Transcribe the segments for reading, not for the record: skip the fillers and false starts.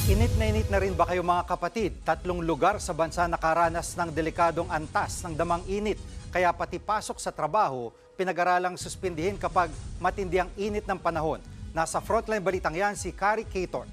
Init na rin ba kayo mga kapatid? 3 lugar sa bansa nakaranas ng delikadong antas ng damang init. Kaya pati pasok sa trabaho, pinag-aralang suspindihin kapag matindi ang init ng panahon. Nasa frontline balitang yan si Kari Cator.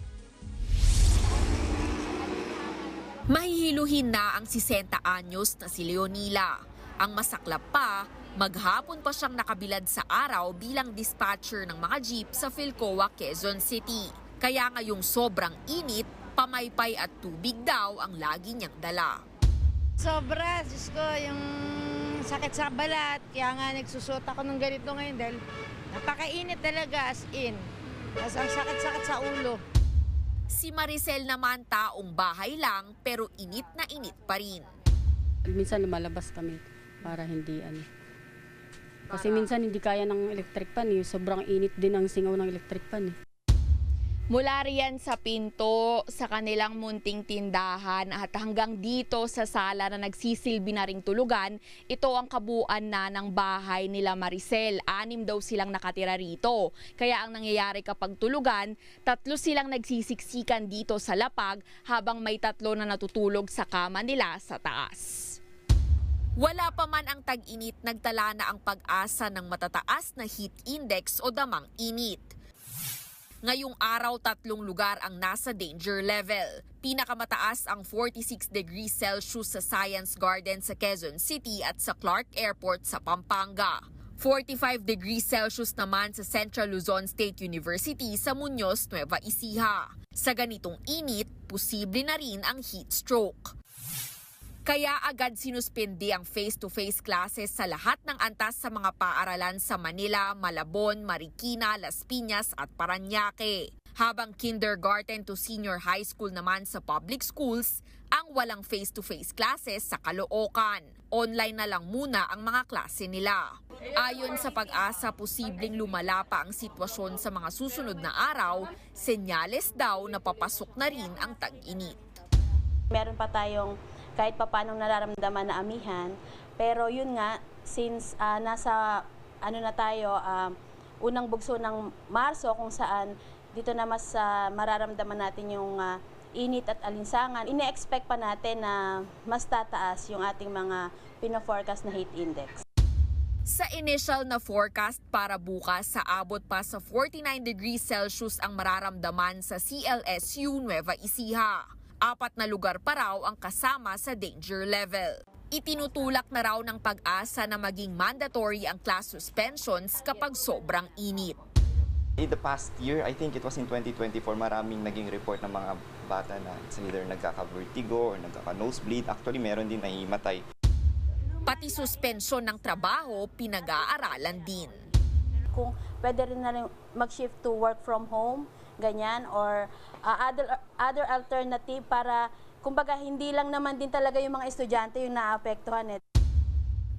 Mahihiluhin na ang 60 anyos na si Leonila. Ang masaklap pa, maghapon pa siyang nakabilad sa araw bilang dispatcher ng mga jeep sa Philcoa, Quezon City. Kaya ngayong sobrang init, pamaypay at tubig daw ang lagi niyang dala. Sobra, Diyos ko, yung sakit sa balat. Kaya nga nagsusot ako ng ganito ngayon dahil napakainit talaga as in. Tapos ang sakit-sakit sa ulo. Si Maricel naman taong bahay lang pero init na init pa rin. Minsan lumalabas kami para hindi Kasi minsan hindi kaya ng electric pan sobrang init din ang singaw ng electric pan Mula riyan sa pinto, sa kanilang munting tindahan at hanggang dito sa sala na nagsisilbi na ring tulugan, ito ang kabuuan na ng bahay nila Maricel. 6 daw silang nakatira rito. Kaya ang nangyayari kapag tulugan, 3 silang nagsisiksikan dito sa lapag habang may 3 na natutulog sa kama nila sa taas. Wala pa man ang tag-init, nagtala na ang pag-asa ng matataas na heat index o damang init. Ngayong araw, 3 lugar ang nasa danger level. Pinakamataas ang 46 degrees Celsius sa Science Garden sa Quezon City at sa Clark Airport sa Pampanga. 45 degrees Celsius naman sa Central Luzon State University sa Muñoz, Nueva Ecija. Sa ganitong init, posible na rin ang heat stroke. Kaya agad sinuspindi ang face-to-face classes sa lahat ng antas sa mga paaralan sa Manila, Malabon, Marikina, Las Piñas at Parañaque. Habang kindergarten to senior high school naman sa public schools, ang walang face-to-face classes sa Caloocan. Online na lang muna ang mga klase nila. Ayon sa Pag-asa, posibleng lumala pa ang sitwasyon sa mga susunod na araw, senyales daw na papasok na rin ang tag-init. Meron pa tayong kahit papaanong nararamdaman na amihan, pero yun nga, since nasa na tayo, unang bugso ng Marso kung saan dito na mas mararamdaman natin yung init at alinsangan, ine-expect pa natin na mas tataas yung ating mga pino-forecast na heat index. Sa initial na forecast para bukas, sa abot pa sa 49 degrees Celsius ang mararamdaman sa CLSU Nueva Ecija. 4 na lugar pa raw ang kasama sa danger level. Itinutulak na raw ng Pag-asa na maging mandatory ang class suspensions kapag sobrang init. In the past year, I think it was in 2024, maraming naging report ng mga bata na it's either nagkaka-vertigo or nagkaka-nosebleed. Actually, meron din nahimatay. Pati suspensyon ng trabaho, pinag-aaralan din. Kung pwede rin na rin mag-shift to work from home, ganyan, or other alternative para, kumbaga, hindi lang naman din talaga yung mga estudyante yung naapektuhan.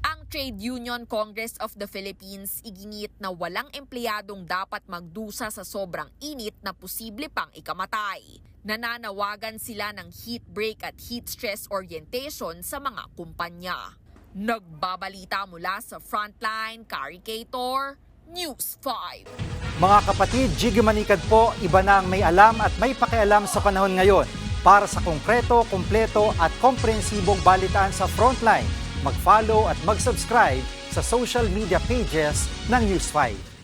Ang Trade Union Congress of the Philippines iginit na walang empleyadong dapat magdusa sa sobrang init na posible pang ikamatay. Nananawagan sila ng heat break at heat stress orientation sa mga kumpanya. Nagbabalita mula sa Frontline, Kari Cator, News 5. Mga kapatid, Jiggy Manikad po, iba na ang may alam at may pakialam sa panahon ngayon. Para sa konkreto, kumpleto at komprehensibong balitaan sa Frontline, mag-follow at mag-subscribe sa social media pages ng News 5.